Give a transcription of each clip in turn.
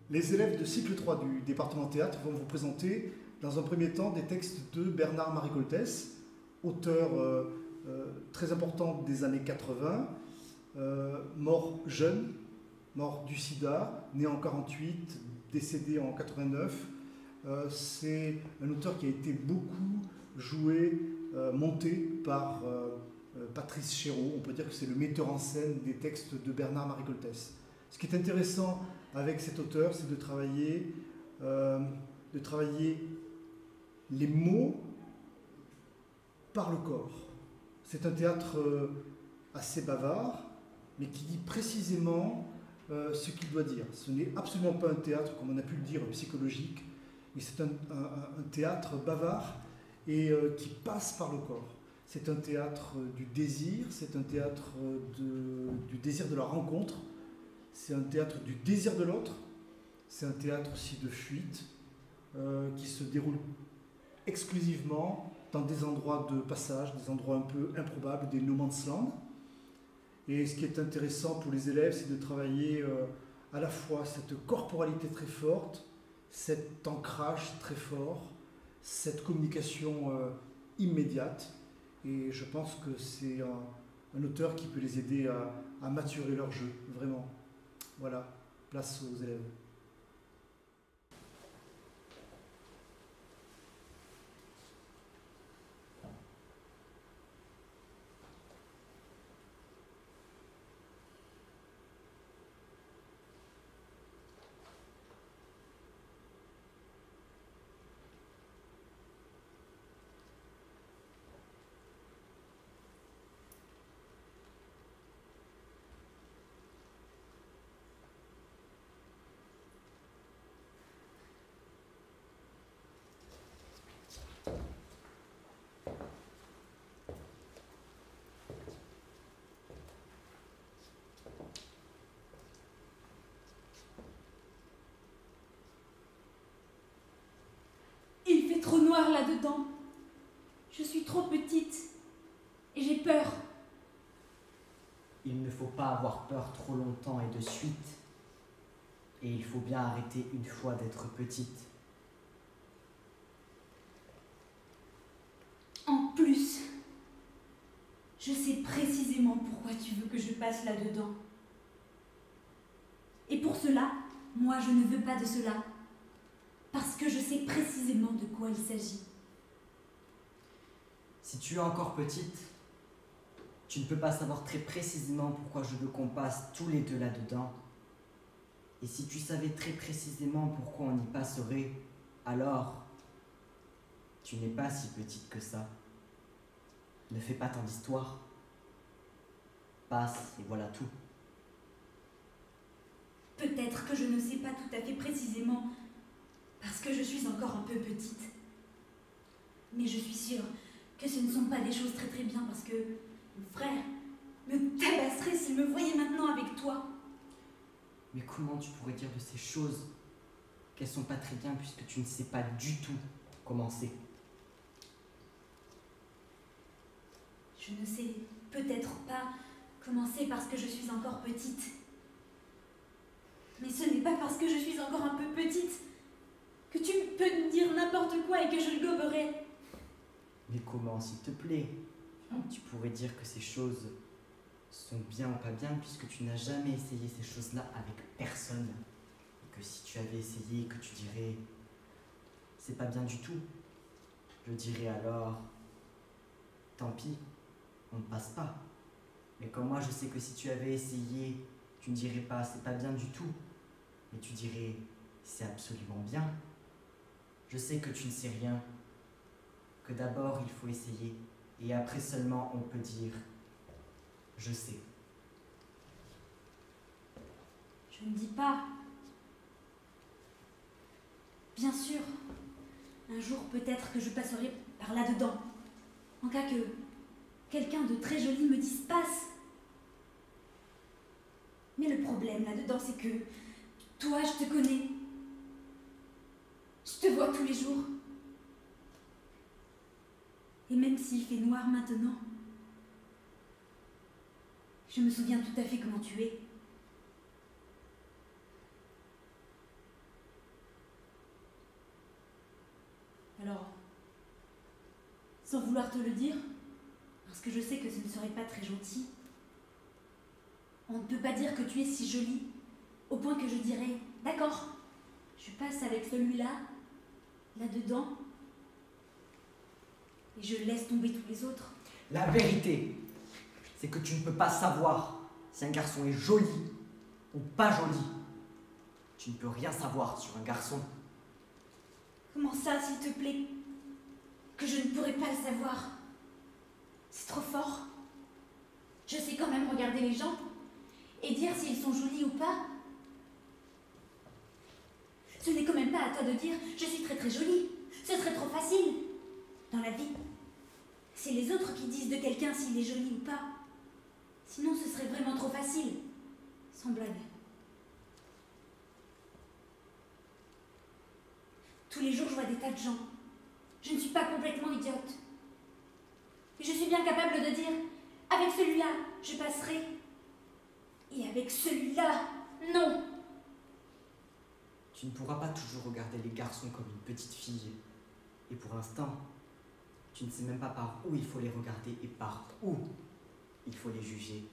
Les élèves de cycle 3 du département théâtre vont vous présenter dans un premier temps des textes de Bernard-Marie Coltès, auteur très important des années 80, mort jeune, mort du sida, né en 48, décédé en 89. C'est un auteur qui a été beaucoup joué, monté par Patrice Chéreau. On peut dire que c'est le metteur en scène des textes de Bernard-Marie Coltès. Ce qui est intéressant avec cet auteur, c'est de travailler les mots par le corps. C'est un théâtre assez bavard, mais qui dit précisément ce qu'il doit dire. Ce n'est absolument pas un théâtre, comme on a pu le dire, psychologique, mais c'est un théâtre bavard et qui passe par le corps. C'est un théâtre du désir, c'est un théâtre du désir de la rencontre, c'est un théâtre du désir de l'autre, c'est un théâtre aussi de fuite qui se déroule exclusivement dans des endroits de passage, des endroits un peu improbables, des no man's land. Et ce qui est intéressant pour les élèves, c'est de travailler à la fois cette corporalité très forte, cet ancrage très fort, cette communication immédiate. Et je pense que c'est un auteur qui peut les aider à maturer leur jeu, vraiment. Voilà, place aux élèves. Il fait trop noir là-dedans. Je suis trop petite et j'ai peur. Il ne faut pas avoir peur trop longtemps et de suite. Et il faut bien arrêter une fois d'être petite. En plus, je sais précisément pourquoi tu veux que je passe là-dedans. Et pour cela, moi je ne veux pas de cela. Parce que je sais précisément de quoi il s'agit. Si tu es encore petite, tu ne peux pas savoir très précisément pourquoi je veux qu'on passe tous les deux là-dedans. Et si tu savais très précisément pourquoi on y passerait, alors tu n'es pas si petite que ça. Ne fais pas tant d'histoire. Passe et voilà tout. Peut-être que je ne sais pas tout à fait précisément parce que je suis encore un peu petite. Mais je suis sûre que ce ne sont pas des choses très très bien parce que mon frère me tabasserait s'il me voyait maintenant avec toi. Mais comment tu pourrais dire de ces choses qu'elles sont pas très bien puisque tu ne sais pas du tout comment c'est? Je ne sais peut-être pas comment c'est parce que je suis encore petite. Mais ce n'est pas parce que je suis encore un peu petite que tu peux me dire n'importe quoi et que je le goberai. Mais comment, s'il te plaît? Tu pourrais dire que ces choses sont bien ou pas bien puisque tu n'as jamais essayé ces choses-là avec personne. Et que si tu avais essayé, que tu dirais c'est pas bien du tout, je dirais alors tant pis, on ne passe pas. Mais comme moi je sais que si tu avais essayé, tu ne dirais pas c'est pas bien du tout, mais tu dirais c'est absolument bien. Je sais que tu ne sais rien, que d'abord il faut essayer, et après seulement on peut dire je sais. Je ne dis pas. Bien sûr, un jour peut-être que je passerai par là-dedans, en cas que quelqu'un de très joli me dise passe. Mais le problème là-dedans, c'est que toi, je te connais. Je te vois tous les jours. Et même s'il fait noir maintenant, je me souviens tout à fait comment tu es. Alors, sans vouloir te le dire, parce que je sais que ce ne serait pas très gentil, on ne peut pas dire que tu es si jolie, au point que je dirais, d'accord, je passe avec celui-là, là-dedans, et je laisse tomber tous les autres. La vérité, c'est que tu ne peux pas savoir si un garçon est joli ou pas joli. Tu ne peux rien savoir sur un garçon. Comment ça, s'il te plaît? Que je ne pourrais pas le savoir? C'est trop fort. Je sais quand même regarder les gens et dire s'ils sont jolis ou pas. Ce n'est quand même pas à toi de dire « je suis très très jolie ». Ce serait trop facile. Dans la vie, c'est les autres qui disent de quelqu'un s'il est joli ou pas. Sinon, ce serait vraiment trop facile. Sans blague. Tous les jours, je vois des tas de gens. Je ne suis pas complètement idiote. Et je suis bien capable de dire « avec celui-là, je passerai. Et avec celui-là, non ». Tu ne pourras pas toujours regarder les garçons comme une petite fille. Et pour l'instant, tu ne sais même pas par où il faut les regarder et par où il faut les juger.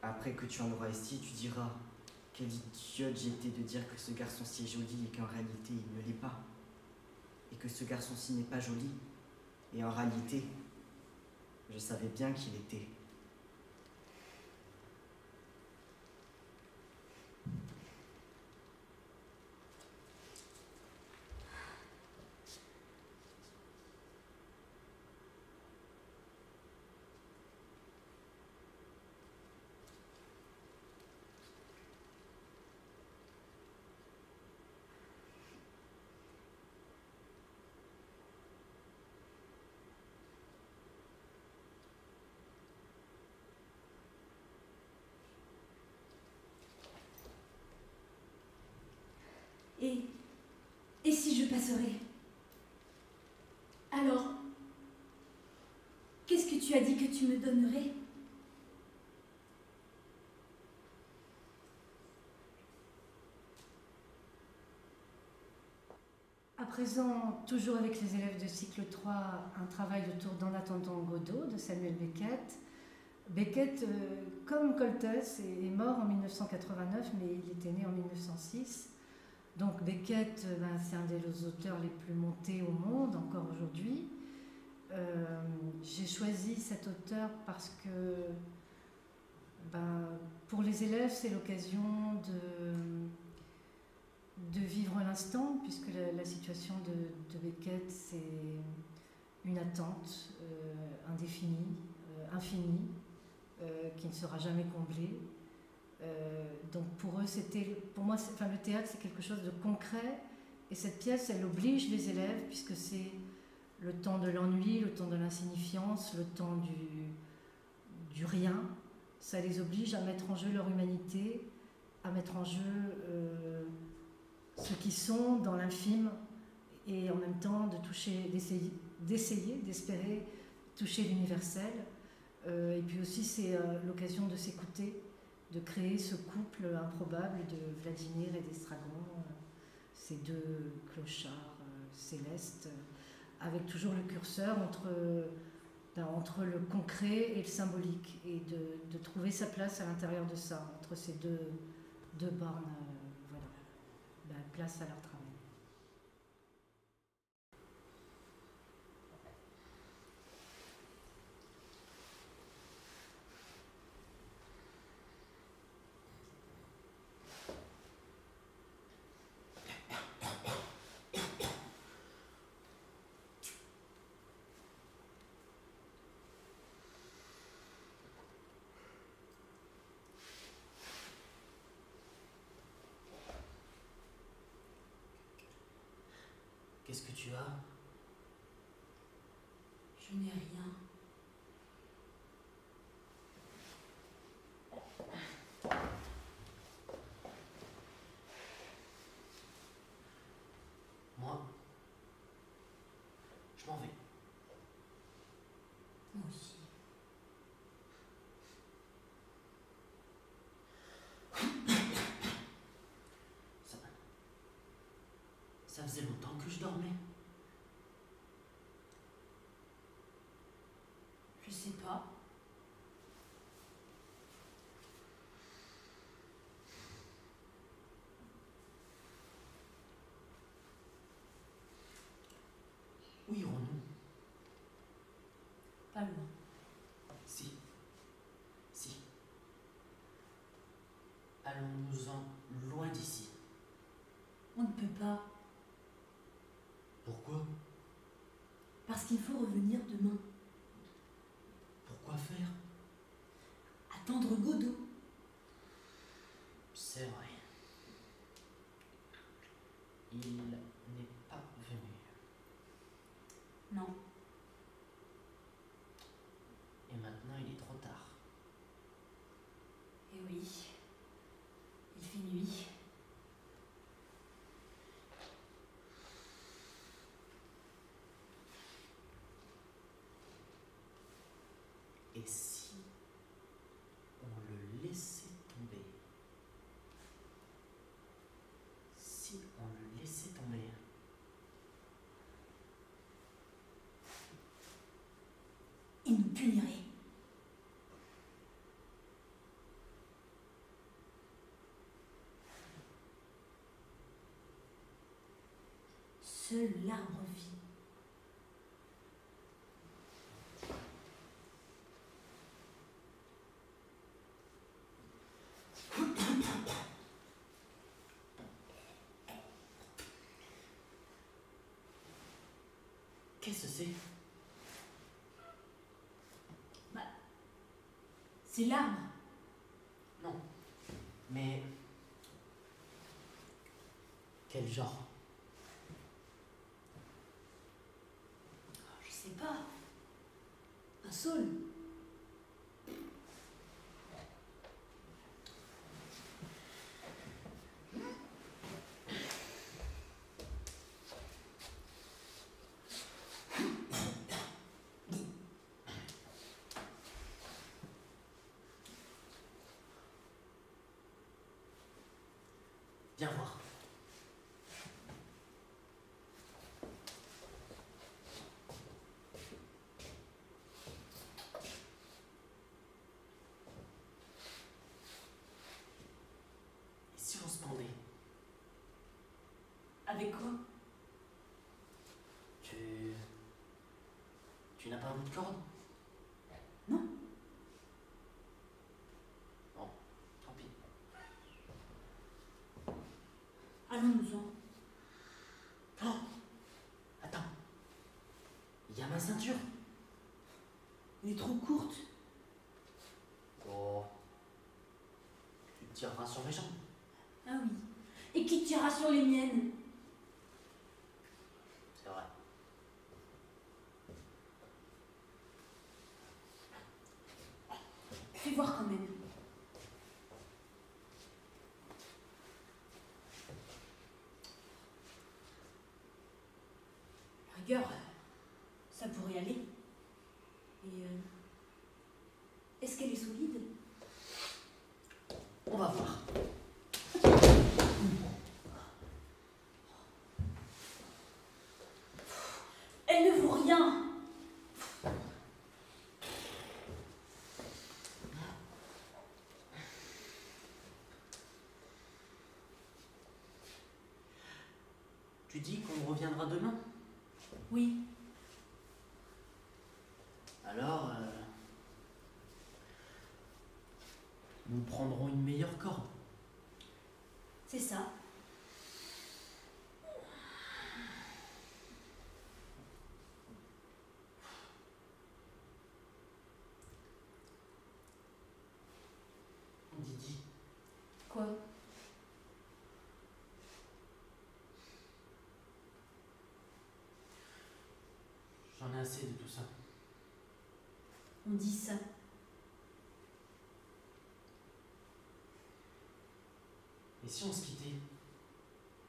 Après que tu en auras essayé, tu diras « quelle idiote j'étais de dire que ce garçon-ci est joli et qu'en réalité il ne l'est pas. Et que ce garçon-ci n'est pas joli. Et en réalité, je savais bien qu'il était. » Et si je passerais? Alors, qu'est-ce que tu as dit que tu me donnerais? À présent, toujours avec les élèves de cycle 3, un travail autour d'En attendant Godot de Samuel Beckett. Beckett, comme Koltes, est mort en 1989, mais il était né en 1906. Donc Beckett, c'est un des auteurs les plus montés au monde, encore aujourd'hui. J'ai choisi cet auteur parce que pour les élèves, c'est l'occasion de vivre l'instant, puisque la situation de Beckett, c'est une attente indéfinie, infinie, qui ne sera jamais comblée. Donc pour eux, pour moi, le théâtre, c'est quelque chose de concret, et cette pièce, elle oblige les élèves, puisque c'est le temps de l'ennui, le temps de l'insignifiance, le temps du rien. Ça les oblige à mettre en jeu leur humanité, à mettre en jeu ce qu'ils sont dans l'infime, et en même temps de toucher, d'essayer, d'espérer toucher l'universel. Et puis aussi, c'est l'occasion de s'écouter, de créer ce couple improbable de Vladimir et d'Estragon, ces deux clochards célestes, avec toujours le curseur entre le concret et le symbolique, et de trouver sa place à l'intérieur de ça, entre ces deux bornes, place à leur travail. Qu'est-ce que tu as? Je n'ai rien. Moi, je m'en vais. Moi aussi. Ça faisait longtemps que je dormais. Où irons-nous? Pas loin. Si. Allons-nous-en loin d'ici. On ne peut pas, Pourquoi? parce qu'il faut revenir demain. Pourquoi faire? Attendre Godot. C'est vrai. Il n'est pas venu. Non, Et maintenant, il est trop tard. eh oui. Il fait nuit. Et si on le laissait tomber? Si on le laissait tomber? Il nous punirait. Seul l'arbre vit. Qu'est-ce que c'est? C'est l'arbre. Non. Mais... quel genre? Je sais pas. Un saule. Viens voir. Et si on se pendait? Avec quoi? Tu n'as pas un bout de corde? Non. Bon, tant pis. Allons-nous-en. Oh! Attends. Il y a ma ceinture. Elle est trop courte. Oh. Tu tireras sur mes jambes. Ah oui. Et qui tirera sur les miennes? C'est vrai. Fais voir quand même. Rigueur, ça pourrait aller. Et est-ce qu'elle est solide? On va voir. Elle ne vaut rien. Tu dis qu'on reviendra demain? Oui. Alors, nous prendrons une meilleure corde. C'est ça. Didi, Quoi? j'en ai assez de tout ça. On dit ça. Et si on se quittait?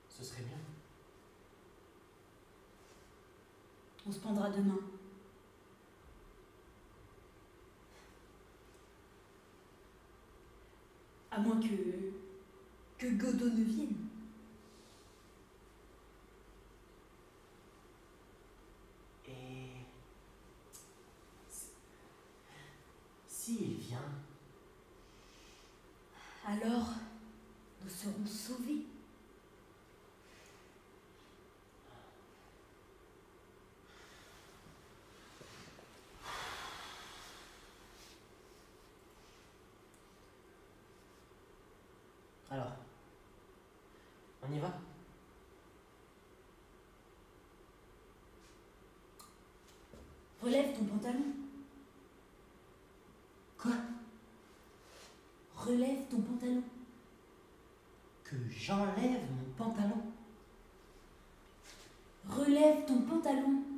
Ce serait bien. On se pendra demain. À moins que Godot ne vienne. Et... s'il vient, Alors, nous serons sauvés. On y va? Relève ton pantalon. Quoi? Relève ton pantalon. Que j'enlève mon pantalon? Relève ton pantalon.